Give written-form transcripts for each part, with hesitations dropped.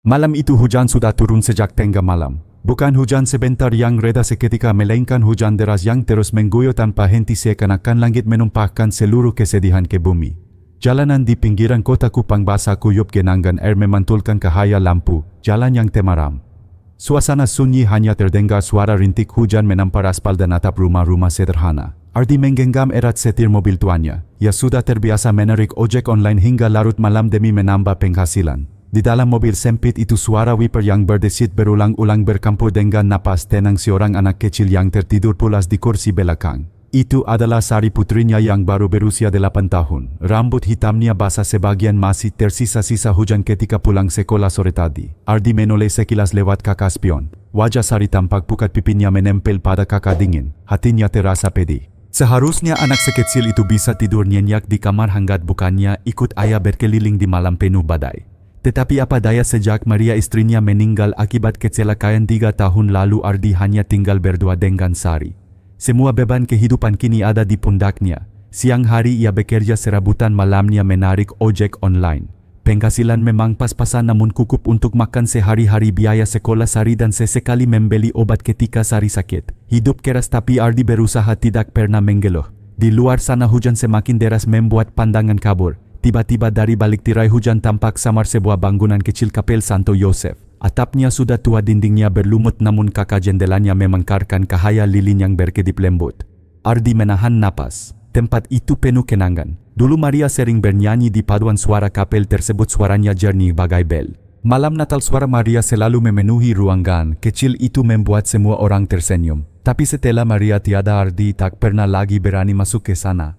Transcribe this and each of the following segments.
Malam itu hujan sudah turun sejak tengah malam. Bukan hujan sebentar yang reda seketika, melainkan hujan deras yang terus mengguyur tanpa henti seakan-akan langit menumpahkan seluruh kesedihan ke bumi. Jalanan di pinggiran kota Kupang basah kuyup genangan air memantulkan cahaya lampu jalan yang temaram. Suasana sunyi, hanya terdengar suara rintik hujan menampar aspal dan atap rumah-rumah sederhana. Ardi menggenggam erat setir mobil tuannya. Ia sudah terbiasa menarik ojek online hingga larut malam demi menambah penghasilan. Di dalam mobil sempit itu suara wiper yang berdesit berulang-ulang bercampur dengan napas tenang seorang anak kecil yang tertidur pulas di kursi belakang. Itu adalah Sari, putrinya yang baru berusia 8 tahun. Rambut hitamnya basah, sebagian masih tersisa-sisa hujan ketika pulang sekolah sore tadi. Ardi menoleh sekilas lewat kaca spion. Wajah Sari tampak pucat, pipinya menempel pada kaca dingin. Hatinya terasa pedih. Seharusnya anak sekecil itu bisa tidur nyenyak di kamar hangat, bukannya ikut ayah berkeliling di malam penuh badai. Tetapi apa daya, sejak Maria istrinya meninggal akibat kecelakaan 3 tahun lalu, Ardi hanya tinggal berdua dengan Sari. Semua beban kehidupan kini ada di pundaknya. Siang hari ia bekerja serabutan, malamnya menarik ojek online. Penghasilan memang pas-pasan, namun cukup untuk makan sehari-hari, biaya sekolah Sari dan sesekali membeli obat ketika Sari sakit. Hidup keras, tapi Ardi berusaha tidak pernah mengeluh. Di luar sana hujan semakin deras membuat pandangan kabur. Tiba-tiba dari balik tirai hujan tampak samar sebuah bangunan kecil Kapel Santo Yosef. Atapnya sudah tua, dindingnya berlumut, namun kaca jendelanya memancarkan cahaya lilin yang berkedip lembut. Ardi menahan napas. Tempat itu penuh kenangan. Dulu Maria sering bernyanyi di paduan suara kapel tersebut, suaranya jernih bagai bel. Malam Natal suara Maria selalu memenuhi ruangan kecil itu, membuat semua orang tersenyum. Tapi setelah Maria tiada, Ardi tak pernah lagi berani masuk ke sana.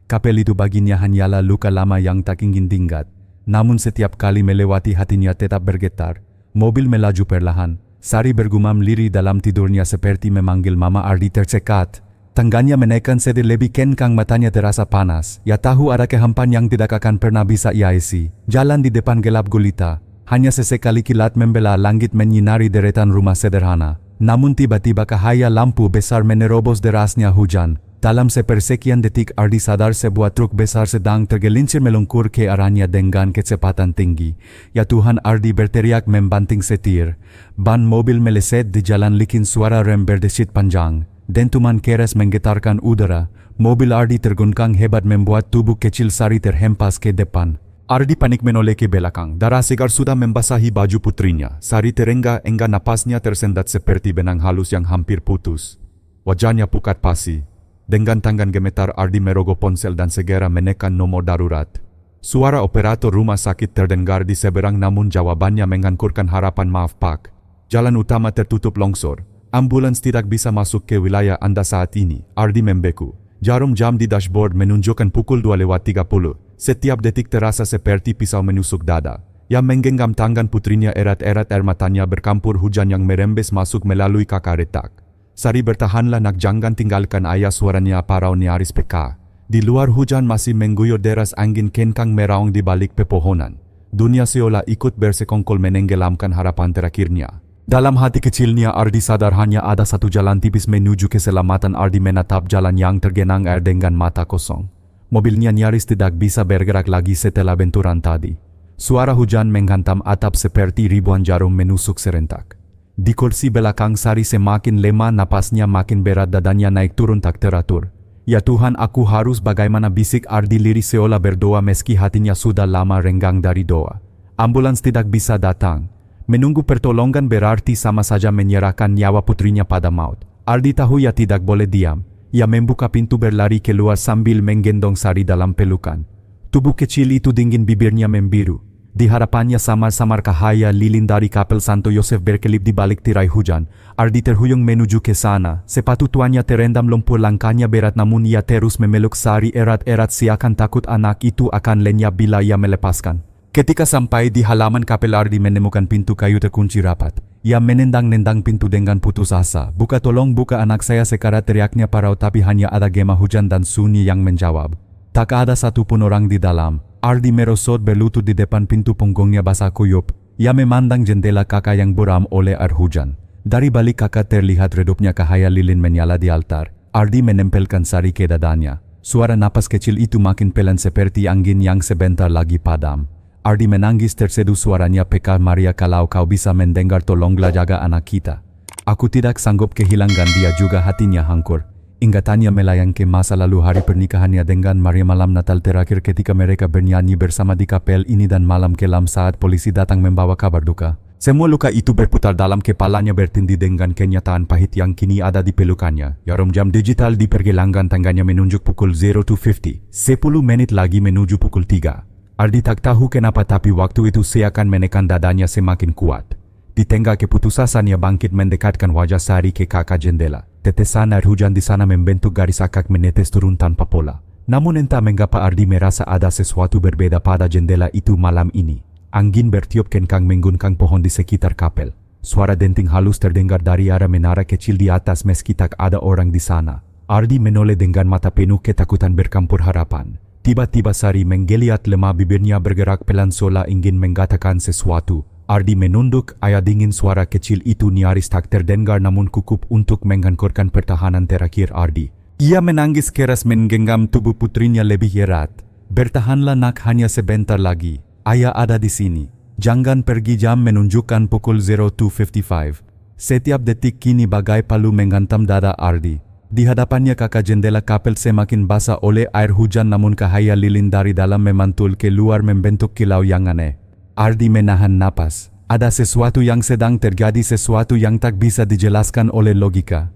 Kapel itu baginya hanyalah luka lama yang tak ingin diingat. Namun setiap kali melewati, hatinya tetap bergetar. Mobil melaju perlahan. Sari bergumam lirih dalam tidurnya seperti memanggil mama. Ardi tercekat. Tangannya menekan setir lebih kencang, matanya terasa panas. Ia tahu ada kehampaan yang tidak akan pernah bisa ia isi. Jalan di depan gelap gulita. Hanya sesekali kilat membela langit menyinari deretan rumah sederhana. Namun tiba-tiba cahaya lampu besar menerobos derasnya hujan. Dalam sepersekian detik Ardi sadar sebuah truk besar sedang tergelincir melungkur ke arahnya dengan kecepatan tinggi. Ya Tuhan, Ardi berteriak membanting setir. Ban mobil meleset di jalan licin, suara rem berdesit panjang. Dentuman keras menggetarkan udara. Mobil Ardi terguncang hebat membuat tubuh kecil Sari terhempas ke depan. Ardi panik menoleh ke belakang. Darah segar sudah membasahi baju putrinya. Sari terengah-engah, napasnya tersendat seperti benang halus yang hampir putus. Wajahnya pucat pasi. Dengan tangan gemetar Ardi merogoh ponsel dan segera menekan nomor darurat. Suara operator rumah sakit terdengar di seberang, namun jawabannya menghancurkan harapan. Maaf Pak, jalan utama tertutup longsor. Ambulans tidak bisa masuk ke wilayah Anda saat ini. Ardi membeku. Jarum jam di dashboard menunjukkan pukul 2:30. Setiap detik terasa seperti pisau menusuk dada. Ia menggenggam tangan putrinya erat-erat, air matanya bercampur hujan yang merembes masuk melalui kaca retak. Sari, bertahanlah nak, jangan tinggalkan ayah, suaranya parau nyaris peka. Di luar hujan masih mengguyur deras, angin kencang meraung di balik pepohonan. Dunia seolah ikut bersekongkol menenggelamkan harapan terakhirnya. Dalam hati kecilnya Ardi sadar hanya ada satu jalan tipis menuju keselamatan. Ardi menatap jalan yang tergenang air dengan mata kosong. Mobilnya nyaris tidak bisa bergerak lagi setelah benturan tadi. Suara hujan menghantam atap seperti ribuan jarum menusuk serentak. Di kursi belakang Sari semakin lemah, napasnya makin berat, dadanya naik turun tak teratur. Ya Tuhan, aku harus bagaimana, bisik Ardi lirih seolah berdoa meski hatinya sudah lama renggang dari doa. Ambulans tidak bisa datang. Menunggu pertolongan berarti sama saja menyerahkan nyawa putrinya pada maut. Ardi tahu ia tidak boleh diam. Ia membuka pintu berlari keluar sambil menggendong Sari dalam pelukan. Tubuh kecil itu dingin, bibirnya membiru. Di harapannya samar-samar cahaya lilin dari Kapel Santo Yosef berkelip di balik tirai hujan. Ardi terhuyung menuju ke sana. Sepatu tuannya terendam lumpur, langkahnya berat, namun ia terus memeluk Sari erat-erat seakan takut anak itu akan lenyap bila ia melepaskan. Ketika sampai di halaman kapel, Ardi menemukan pintu kayu terkunci rapat. Ia menendang-nendang pintu dengan putus asa. Buka, tolong buka anak saya, sekarang teriaknya parau, tapi hanya ada gema hujan dan sunyi yang menjawab. Tak ada satupun orang di dalam. Ardi merosot berlutut di depan pintu, punggungnya basah kuyup. Ia memandang jendela kaca yang buram oleh air hujan. Dari balik kaca terlihat redupnya cahaya lilin menyala di altar. Ardi menempelkan Sari ke dadanya. Suara napas kecil itu makin pelan seperti angin yang sebentar lagi padam. Ardi menangis terseduh, suaranya peka. Maria, kalau kau bisa mendengar, tolonglah jaga anak kita. Aku tidak sanggup kehilangan dia juga. Hatinya hancur. Ingatannya melayang ke masa lalu, hari pernikahannya dengan Maria, malam Natal terakhir ketika mereka bernyanyi bersama di kapel ini, dan malam kelam saat polisi datang membawa kabar duka. Semua luka itu berputar dalam kepalanya, bertindih dengan kenyataan pahit yang kini ada di pelukannya. Jarum jam digital di pergelangan tangannya menunjuk pukul 02.50. 10 menit lagi menuju pukul 3. Ardi tak tahu kenapa, tapi waktu itu seakan menekan dadanya semakin kuat. Di tengah keputusannya bangkit mendekatkan wajah Sari ke kakak jendela. Tetesan air hujan di sana membentuk garis akak menetes turun tanpa pola. Namun entah mengapa Ardi merasa ada sesuatu berbeda pada jendela itu malam ini. Angin bertiup kencang mengguncang pohon di sekitar kapel. Suara denting halus terdengar dari arah menara kecil di atas meski tak ada orang di sana. Ardi menoleh dengan mata penuh ketakutan bercampur harapan. Tiba-tiba Sari menggeliat lemah, bibirnya bergerak pelan seolah ingin mengatakan sesuatu. Ardi menunduk, ayah dingin. Suara kecil itu nyaris tak terdengar namun cukup untuk menghancurkan pertahanan terakhir Ardi. Ia menangis keras menggenggam tubuh putrinya lebih erat. Bertahanlah nak, hanya sebentar lagi. Ayah ada di sini. Jangan pergi. Jam menunjukkan pukul 02.55. Setiap detik kini bagai palu menghantam dada Ardi. Di hadapannya kakak jendela kapel semakin basah oleh air hujan, namun cahaya lilin dari dalam memantul keluar membentuk kilau yang aneh. Ardi menahan napas. Ada sesuatu yang sedang terjadi, sesuatu yang tak bisa dijelaskan oleh logika.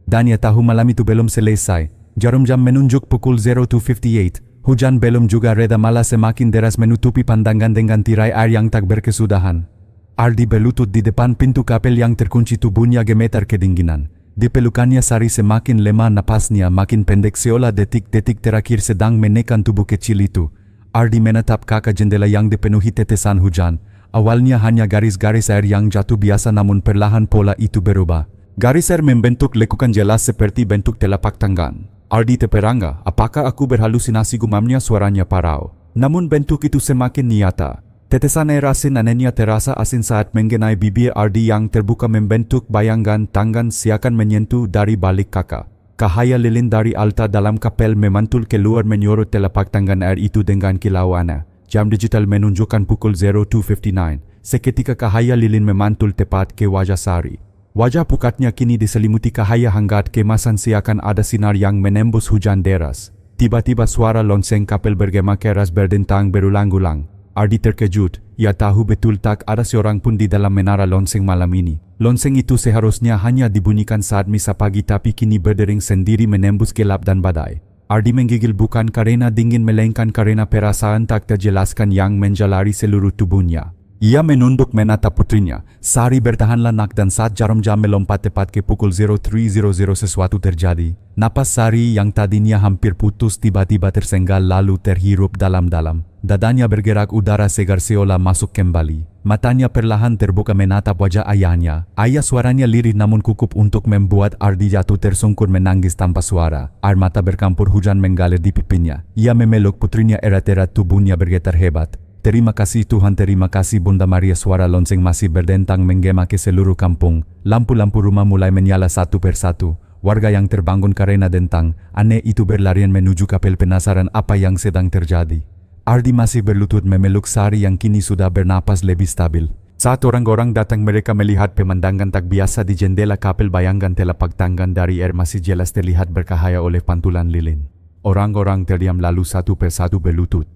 Dan ia tahu malam itu belum selesai. Jarum jam menunjuk pukul 02.58. Hujan belum juga reda, malah semakin deras menutupi pandangan dengan tirai air yang tak berkesudahan. Ardi berlutut di depan pintu kapel yang terkunci, tubuhnya gemetar kedinginan. Di pelukannya Sari semakin lemah, napasnya makin pendek seolah detik-detik terakhir sedang menekan tubuh kecil itu. Ardi menatap kakak jendela yang dipenuhi tetesan hujan. Awalnya hanya garis-garis air yang jatuh biasa, namun perlahan pola itu berubah. Garis air membentuk lekukan jelas seperti bentuk telapak tangan. Ardi terperangah. Apakah aku berhalusinasi, gumamnya, suaranya parau. Namun bentuk itu semakin nyata. Tetesan air asin anehnya terasa asin saat mengenai bibir Ardi yang terbuka, membentuk bayangan tangan seakan menyentuh dari balik kakak. Cahaya lilin dari altar dalam kapel memantul keluar menyorot telapak tangan air itu dengan kilau aneh. Jam digital menunjukkan pukul 02.59. Seketika cahaya lilin memantul tepat ke wajah Sari. Wajah pukatnya kini diselimuti cahaya hangat kemasan seakan ada sinar yang menembus hujan deras. Tiba-tiba suara lonceng kapel bergema keras berdentang berulang-ulang. Ardi terkejut. Ia tahu betul tak ada seorang pun di dalam menara lonceng malam ini. Lonceng itu seharusnya hanya dibunyikan saat misa pagi, tapi kini berdering sendiri menembus gelap dan badai. Ardi menggigil bukan karena dingin, melainkan karena perasaan tak terjelaskan yang menjalari seluruh tubuhnya. Ia menunduk menatap putrinya. Sari, bertahanlah nak, dan saat jarum jam melompat tepat ke pukul 03.00 sesuatu terjadi. Napas Sari yang tadinya hampir putus tiba-tiba tersenggal lalu terhirup dalam-dalam. Dadanya bergerak, udara segar seolah masuk kembali. Matanya perlahan terbuka menatap wajah ayahnya. Ayah, suaranya lirih namun cukup untuk membuat Ardi jatuh tersungkur menangis tanpa suara. Air mata bercampur hujan mengalir di pipinya. Ia memeluk putrinya erat-erat, tubuhnya bergetar hebat. Terima kasih Tuhan, terima kasih Bunda Maria. Suara lonceng masih berdentang menggema ke seluruh kampung. Lampu-lampu rumah mulai menyala satu persatu. Warga yang terbangun karena dentang aneh itu berlarian menuju kapel, penasaran apa yang sedang terjadi. Ardi masih berlutut memeluk Sari yang kini sudah bernapas lebih stabil. Saat orang-orang datang, mereka melihat pemandangan tak biasa di jendela kapel. Bayangan telapak tangan dari air masih jelas terlihat bercahaya oleh pantulan lilin. Orang-orang terdiam lalu satu persatu berlutut.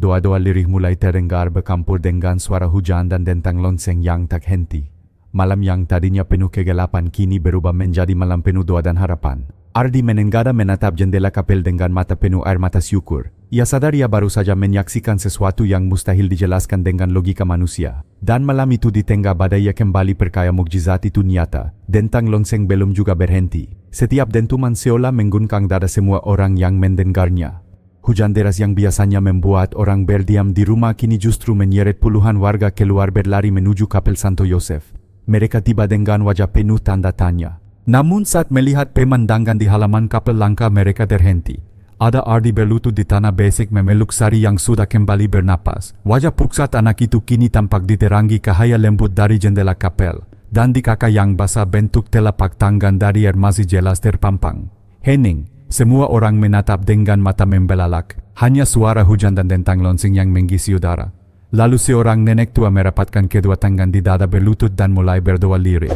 Doa-doa lirih mulai terdengar bercampur dengan suara hujan dan dentang lonceng yang tak henti. Malam yang tadinya penuh kegelapan kini berubah menjadi malam penuh doa dan harapan. Ardi menenggada menatap jendela kapel dengan mata penuh air mata syukur. Ia sadar ia baru saja menyaksikan sesuatu yang mustahil dijelaskan dengan logika manusia. Dan malam itu di tengah badai ia kembali percaya mukjizat itu nyata. Dentang lonceng belum juga berhenti. Setiap dentuman seolah mengguncang dada semua orang yang mendengarnya. Hujan deras yang biasanya membuat orang berdiam di rumah kini justru menyeret puluhan warga keluar berlari menuju kapel Santo Yosef. Mereka tiba dengan wajah penuh tanda tanya. Namun saat melihat pemandangan di halaman kapel, langkah mereka terhenti. Ada Ardi berlutut di tanah besek memeluk Sari yang sudah kembali bernapas. Wajah pucat anak itu kini tampak diterangi cahaya lembut dari jendela kapel. Dan di kaki yang basah bentuk telapak tangan dari air masih jelas terpampang. Hening. Semua orang menatap dengan mata membelalak. Hanya suara hujan dan dentang lonceng yang mengisi udara. Lalu seorang nenek tua merapatkan kedua tangan di dada berlutut dan mulai berdoa lirih.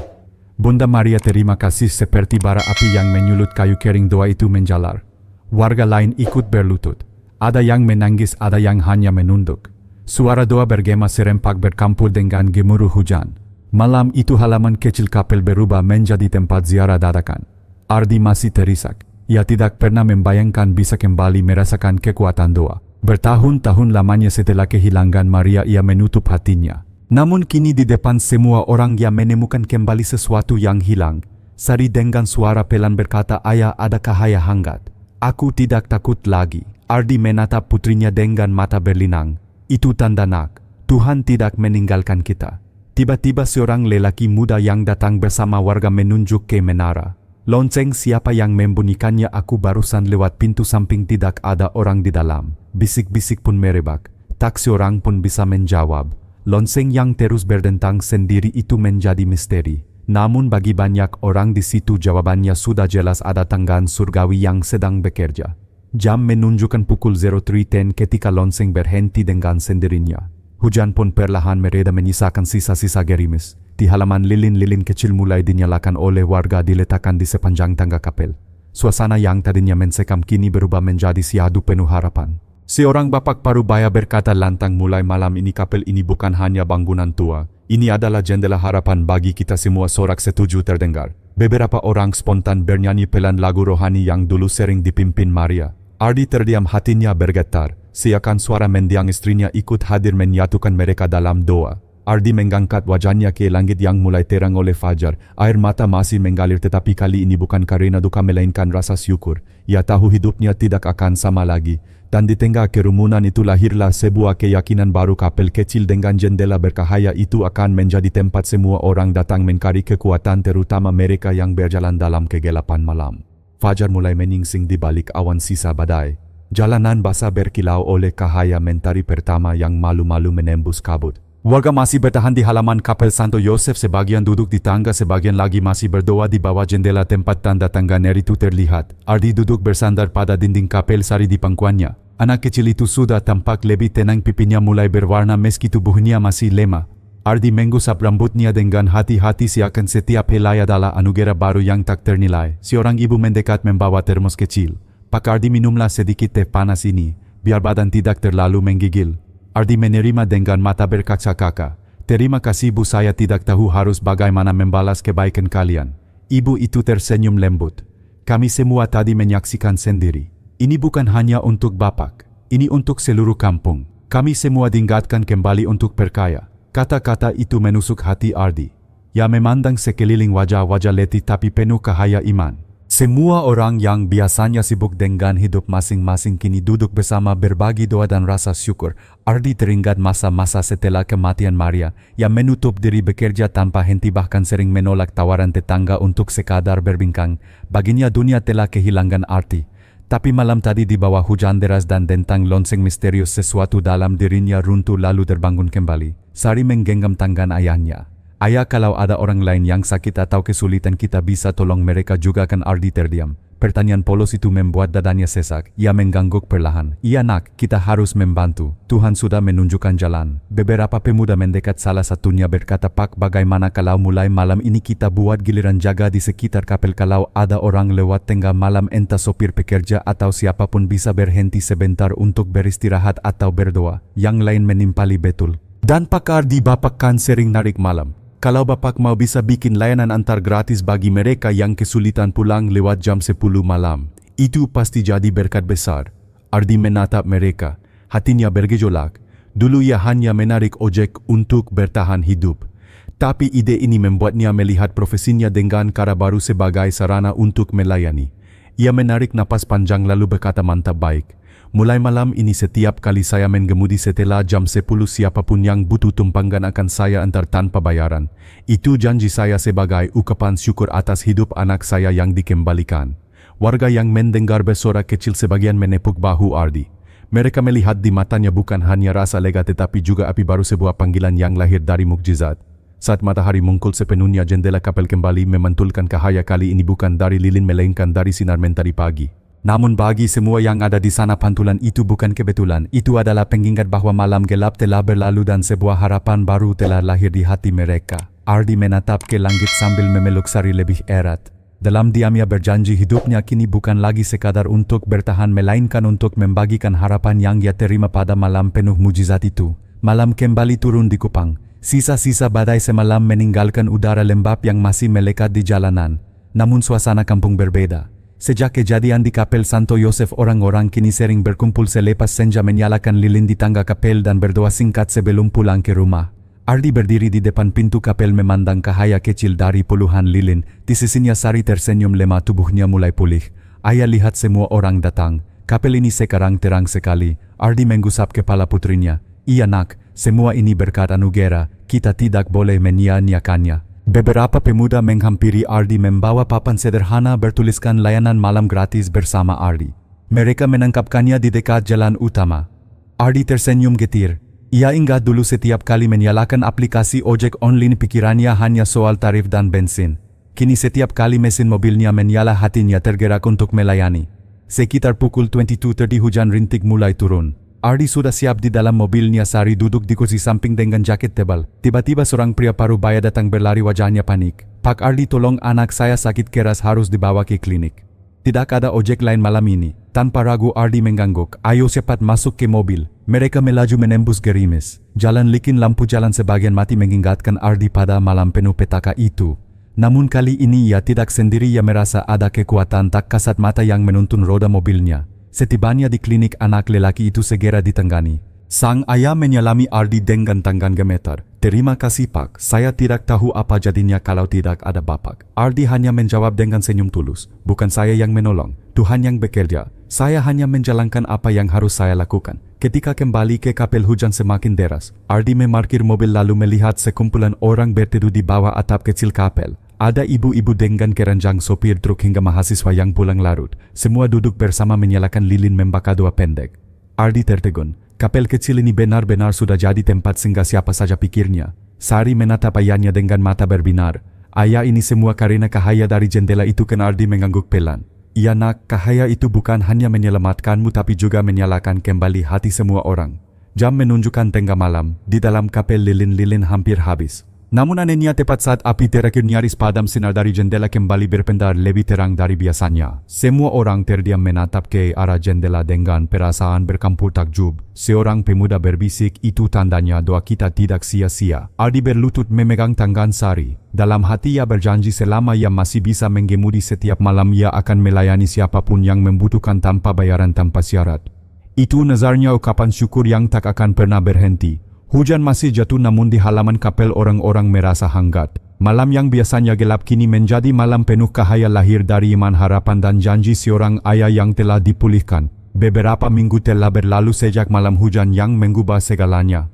Bunda Maria terima kasih seperti bara api yang menyulut kayu kering, doa itu menjalar. Warga lain ikut berlutut. Ada yang menangis, ada yang hanya menunduk. Suara doa bergema serempak bercampur dengan gemuruh hujan. Malam itu halaman kecil kapel berubah menjadi tempat ziarah dadakan. Ardi masih terisak. Ia tidak pernah membayangkan bisa kembali merasakan kekuatan doa. Bertahun-tahun lamanya setelah kehilangan Maria ia menutup hatinya. Namun kini di depan semua orang ia menemukan kembali sesuatu yang hilang. Sari dengan suara pelan berkata, "Ayah, ada cahaya hangat. Aku tidak takut lagi." Ardi menatap putrinya dengan mata berlinang. Itu tanda nak, Tuhan tidak meninggalkan kita. Tiba-tiba seorang lelaki muda yang datang bersama warga menunjuk ke menara. "Lonceng siapa yang membunyikannya? Aku barusan lewat pintu samping, tidak ada orang di dalam." Bisik-bisik pun merebak. Tak seorang pun bisa menjawab. Lonceng yang terus berdentang sendiri itu menjadi misteri. Namun bagi banyak orang di situ jawabannya sudah jelas, ada tangan surgawi yang sedang bekerja. Jam menunjukkan pukul 03.10 ketika lonceng berhenti dengan sendirinya. Hujan pun perlahan mereda menyisakan sisa-sisa gerimis. Di halaman lilin-lilin kecil mulai dinyalakan oleh warga diletakkan di sepanjang tangga kapel. Suasana yang tadinya mensekam kini berubah menjadi syahdu penuh harapan. Seorang bapak parubaya berkata lantang, "Mulai malam ini kapel ini bukan hanya bangunan tua. Ini adalah jendela harapan bagi kita semua." Sorak setuju terdengar. Beberapa orang spontan bernyanyi pelan lagu rohani yang dulu sering dipimpin Maria. Ardi terdiam, hatinya bergetar. Seakan suara mendiang istrinya ikut hadir menyatukan mereka dalam doa. Ardi mengangkat wajahnya ke langit yang mulai terang oleh fajar. Air mata masih mengalir, tetapi kali ini bukan karena duka melainkan rasa syukur. Ia tahu hidupnya tidak akan sama lagi. Dan di tengah kerumunan itu lahirlah sebuah keyakinan baru. Kapel kecil dengan jendela bercahaya itu akan menjadi tempat semua orang datang mencari kekuatan, terutama mereka yang berjalan dalam kegelapan malam. Fajar mulai menyingsing di balik awan sisa badai. Jalanan basah berkilau oleh cahaya mentari pertama yang malu-malu menembus kabut. Warga masih bertahan di halaman kapel Santo Yosef, sebagian duduk di tangga, sebagian lagi masih berdoa di bawah jendela tempat tanda tangga itu terlihat. Ardi duduk bersandar pada dinding kapel, sari di pangkuannya. Anak kecil itu sudah tampak lebih tenang, pipinya mulai berwarna meski tubuhnya masih lemah. Ardi menggusap rambutnya dengan hati-hati seakan setiap helai adalah anugerah baru yang tak ternilai. Seorang ibu mendekat membawa termos kecil. "Pak Ardi, minumlah sedikit teh panas ini, biar badan tidak terlalu menggigil." Ardi menerima dengan mata berkaca-kaca. "Terima kasih Bu, saya tidak tahu harus bagaimana membalas kebaikan kalian." Ibu itu tersenyum lembut. "Kami semua tadi menyaksikan sendiri. Ini bukan hanya untuk Bapak, ini untuk seluruh kampung. Kami semua diingatkan kembali untuk percaya." Kata-kata itu menusuk hati Ardi. Ia memandang sekeliling, wajah-wajah letih tapi penuh cahaya iman. Semua orang yang biasanya sibuk dengan hidup masing-masing kini duduk bersama berbagi doa dan rasa syukur. Ardi teringat masa-masa setelah kematian Maria, yang menutup diri bekerja tanpa henti, bahkan sering menolak tawaran tetangga untuk sekadar berbincang. Baginya dunia telah kehilangan arti. Tapi malam tadi di bawah hujan deras dan dentang lonceng misterius, sesuatu dalam dirinya runtuh lalu terbangun kembali. Sari menggenggam tangan ayahnya. "Ayah, kalau ada orang lain yang sakit atau kesulitan kita bisa tolong mereka juga kan?" Ardi terdiam. Pertanyaan polos itu membuat dadanya sesak. Ia mengangguk perlahan. "Iya nak, kita harus membantu. Tuhan sudah menunjukkan jalan." Beberapa pemuda mendekat, salah satunya berkata, "Pak, bagaimana kalau mulai malam ini kita buat giliran jaga di sekitar kapel? Kalau ada orang lewat tengah malam, entah sopir pekerja atau siapapun, bisa berhenti sebentar untuk beristirahat atau berdoa." Yang lain menimpali, "Betul. Dan Pak Ardi, Bapak kan sering narik malam. Kalau Bapak mau bisa bikin layanan antar gratis bagi mereka yang kesulitan pulang lewat jam 10 malam. Itu pasti jadi berkat besar." Ardi menatap mereka. Hatinya bergejolak. Dulu ia hanya menarik ojek untuk bertahan hidup. Tapi ide ini membuatnya melihat profesinya dengan cara baru sebagai sarana untuk melayani. Ia menarik napas panjang lalu berkata, "Mantap, baik. Mulai malam ini setiap kali saya mengemudi setelah jam 10, siapapun yang butuh tumpangan akan saya antar tanpa bayaran. Itu janji saya sebagai ungkapan syukur atas hidup anak saya yang dikembalikan." Warga yang mendengar bersorak kecil sebagian menepuk bahu Ardi. Mereka melihat di matanya bukan hanya rasa lega tetapi juga api baru, sebuah panggilan yang lahir dari mukjizat. Saat matahari mungkul sepenuhnya, jendela kapel kembali memantulkan cahaya, kali ini bukan dari lilin melainkan dari sinar mentari pagi. Namun bagi semua yang ada di sana pantulan itu bukan kebetulan. Itu adalah pengingat bahwa malam gelap telah berlalu dan sebuah harapan baru telah lahir di hati mereka. Ardi menatap ke langit sambil memeluk Sari lebih erat. Dalam diamnya berjanji hidupnya kini bukan lagi sekadar untuk bertahan melainkan untuk membagikan harapan yang ia terima pada malam penuh mujizat itu. Malam kembali turun di Kupang. Sisa-sisa badai semalam meninggalkan udara lembab yang masih melekat di jalanan. Namun suasana kampung berbeda. Sejak kejadian di Kapel Santo Yosef, orang-orang kini sering berkumpul selepas senja menyalakan lilin di tangga kapel dan berdoa singkat sebelum pulang ke rumah. Ardi berdiri di depan pintu kapel memandang cahaya kecil dari puluhan lilin. Di sisinya Sari tersenyum lemah, tubuhnya mulai pulih. Ayah lihat semua orang datang. Kapel ini sekarang terang sekali. Ardi menggusap kepala putrinya. Iya nak, semua ini berkat anugerah. Kita tidak boleh menyia-nyiakannya. Beberapa pemuda menghampiri Ardi membawa papan sederhana bertuliskan layanan malam gratis bersama Ardi. Mereka menangkapkannya di dekat jalan utama. Ardi tersenyum getir. Ia ingat dulu setiap kali menyalakan aplikasi ojek online pikirannya hanya soal tarif dan bensin. Kini setiap kali mesin mobilnya menyala hatinya tergerak untuk melayani. Sekitar pukul 22.30 hujan rintik mulai turun. Ardi sudah siap di dalam mobilnya. Sari duduk di kursi samping dengan jaket tebal. Tiba-tiba seorang pria parubaya datang berlari, wajahnya panik. Pak Ardi, tolong, anak saya sakit keras, harus dibawa ke klinik. Tidak ada ojek lain malam ini. Tanpa ragu Ardi mengangguk. Ayo cepat masuk ke mobil. Mereka melaju menembus gerimis. Jalan licin, lampu jalan sebagian mati mengingatkan Ardi pada malam penuh petaka itu. Namun kali ini ia tidak sendiri. Ia merasa ada kekuatan tak kasat mata yang menuntun roda mobilnya. Setibanya di klinik, anak lelaki itu segera ditangani. Sang ayah menyalami Ardi dengan tangan gemetar. Terima kasih Pak, saya tidak tahu apa jadinya kalau tidak ada Bapak. Ardi hanya menjawab dengan senyum tulus. Bukan saya yang menolong, Tuhan yang bekerja. Saya hanya menjalankan apa yang harus saya lakukan. Ketika kembali ke kapel, hujan semakin deras. Ardi memarkir mobil lalu melihat sekumpulan orang berteduh di bawah atap kecil kapel. Ada ibu-ibu dengan keranjang, sopir truk hingga mahasiswa yang pulang larut. Semua duduk bersama menyalakan lilin membakar doa pendek. Ardi tertegun. Kapel kecil ini benar-benar sudah jadi tempat singgah siapa saja, pikirnya. Sari menatap ayahnya dengan mata berbinar. Ayah, ini semua karena cahaya dari jendela itu, kan? Ardi mengangguk pelan. Iya nak, cahaya itu bukan hanya menyelamatkanmu tapi juga menyalakan kembali hati semua orang. Jam menunjukkan tengah malam. Di dalam kapel lilin-lilin hampir habis. Namun anehnya tepat saat api terakhir nyaris padam, sinar dari jendela kembali berpendar lebih terang dari biasanya. Semua orang terdiam menatap ke arah jendela dengan perasaan bercampur takjub. Seorang pemuda berbisik, itu tandanya doa kita tidak sia-sia. Ardi berlutut memegang tangan Sari. Dalam hati ia berjanji selama ia masih bisa menggemudi setiap malam ia akan melayani siapapun yang membutuhkan tanpa bayaran, tanpa syarat. Itu nazarnya ucapan syukur yang tak akan pernah berhenti. Hujan masih jatuh, namun di halaman kapel orang-orang merasa hangat. Malam yang biasanya gelap kini menjadi malam penuh cahaya lahir dari iman, harapan dan janji seorang ayah yang telah dipulihkan. Beberapa minggu telah berlalu sejak malam hujan yang mengubah segalanya.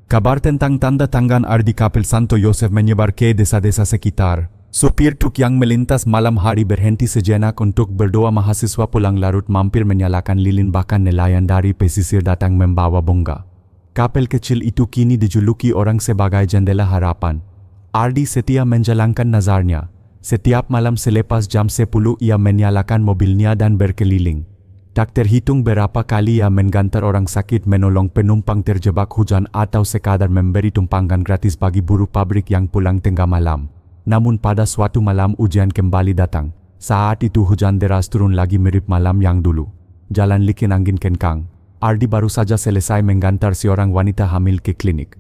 Kabar tentang tanda tangan Ardi Kapel Santo Yosef menyebar ke desa-desa sekitar. Supir truk yang melintas malam hari berhenti sejenak untuk berdoa. Mahasiswa pulang larut mampir menyalakan lilin, bahkan nelayan dari pesisir datang membawa bunga. Kapel kecil itu kini dijuluki orang sebagai jendela harapan. Ardi setia menjalankan nazarnya. Setiap malam selepas jam 10 ia menyalakan mobilnya dan berkeliling. Tak terhitung berapa kali ia menggantar orang sakit, menolong penumpang terjebak hujan, atau sekadar memberi tumpangan gratis bagi buruh pabrik yang pulang tengah malam. Namun pada suatu malam hujan kembali datang. Saat itu hujan deras turun lagi, mirip malam yang dulu. Jalan licin, angin kencang. Ardi baru saja selesai menggantar seorang wanita hamil ke klinik.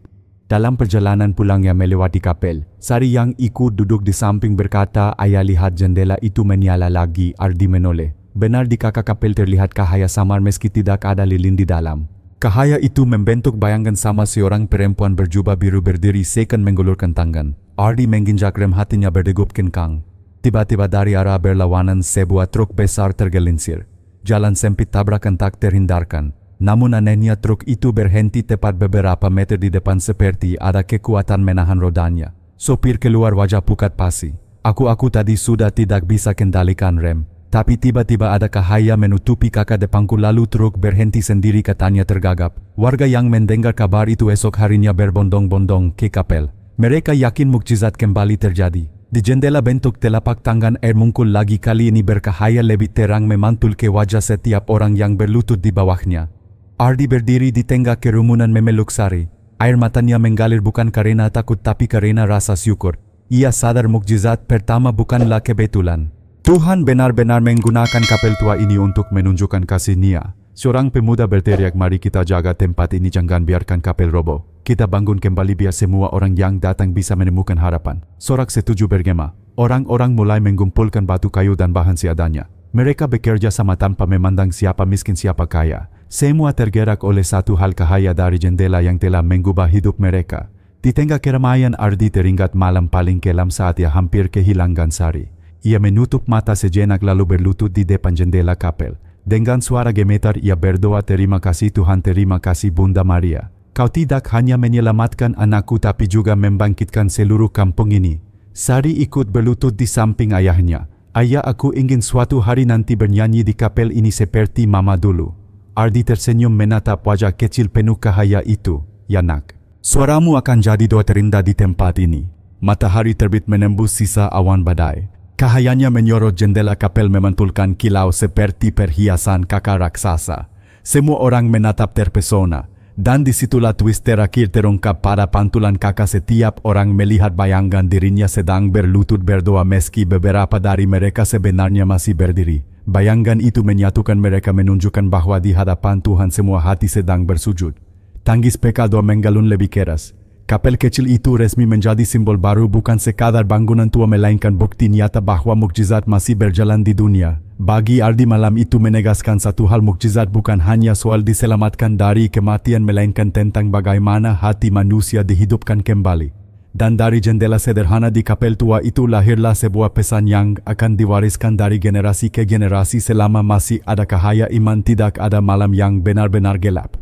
Dalam perjalanan pulangnya melewati kapel, Sari yang ikut duduk di samping berkata, ayah lihat jendela itu menyala lagi. Ardi menoleh. Benar, di kakak kapel terlihat cahaya samar meski tidak ada lilin di dalam. Cahaya itu membentuk bayangan sama seorang perempuan berjubah biru berdiri seakan menggulurkan tangan. Ardi menginjak rem, hatinya berdegup kencang. Tiba-tiba dari arah berlawanan sebuah truk besar tergelincir. Jalan sempit tabrakan tak terhindarkan. Namun anehnya truk itu berhenti tepat beberapa meter di depan, seperti ada kekuatan menahan rodanya. Sopir keluar, wajah pucat pasi. Aku tadi sudah tidak bisa kendalikan rem. Tapi tiba-tiba ada cahaya menutupi kakak depanku, lalu truk berhenti sendiri, katanya tergagap. Warga yang mendengar kabar itu esok harinya berbondong-bondong ke kapel. Mereka yakin mukjizat kembali terjadi. Di jendela bentuk telapak tangan air mungkul lagi, kali ini bercahaya lebih terang memantul ke wajah setiap orang yang berlutut di bawahnya. Ardi berdiri di tengah kerumunan memeluk Sari. Air matanya mengalir bukan karena takut tapi karena rasa syukur. Ia sadar mukjizat pertama bukanlah kebetulan. Tuhan benar-benar menggunakan kapel tua ini untuk menunjukkan kasih-Nya. Seorang pemuda berteriak, "Mari kita jaga tempat ini, jangan biarkan kapel roboh. Kita bangun kembali biar semua orang yang datang bisa menemukan harapan." Sorak setuju bergema. Orang-orang mulai mengumpulkan batu kayu dan bahan seadanya. Mereka bekerja sama tanpa memandang siapa miskin siapa kaya. Semua tergerak oleh satu hal, cahaya dari jendela yang telah mengubah hidup mereka. Di tengah keramaian, Ardi teringat malam paling kelam saat ia hampir kehilangan Sari. Ia menutup mata sejenak lalu berlutut di depan jendela kapel. Dengan suara gemetar ia berdoa, "Terima kasih Tuhan, terima kasih Bunda Maria. Kau tidak hanya menyelamatkan anakku tapi juga membangkitkan seluruh kampung ini." Sari ikut berlutut di samping ayahnya. "Ayah, aku ingin suatu hari nanti bernyanyi di kapel ini seperti Mama dulu." Ardi tersenyum menatap wajah kecil penuh cahaya itu. "Ya nak, suaramu akan jadi doa terindah di tempat ini." Matahari terbit menembus sisa awan badai. Cahayanya menyorot jendela kapel memantulkan kilau seperti perhiasan kakak raksasa. Semua orang menatap terpesona. Dan disitulah twist terakhir terungkap pada pantulan kakak. Setiap orang melihat bayangan dirinya sedang berlutut berdoa meski beberapa dari mereka sebenarnya masih berdiri. Bayangan itu menyatukan mereka, menunjukkan bahwa di hadapan Tuhan semua hati sedang bersujud. Tangis pekado menggalun lebih keras. Kapel kecil itu resmi menjadi simbol baru, bukan sekadar bangunan tua melainkan bukti nyata bahwa mukjizat masih berjalan di dunia. Bagi Ardi, malam itu menegaskan satu hal, mukjizat bukan hanya soal diselamatkan dari kematian melainkan tentang bagaimana hati manusia dihidupkan kembali. Dan dari jendela sederhana di kapel tua itu lahirlah sebuah pesan yang akan diwariskan dari generasi ke generasi selama masih ada cahaya iman. Tidak ada malam yang benar-benar gelap.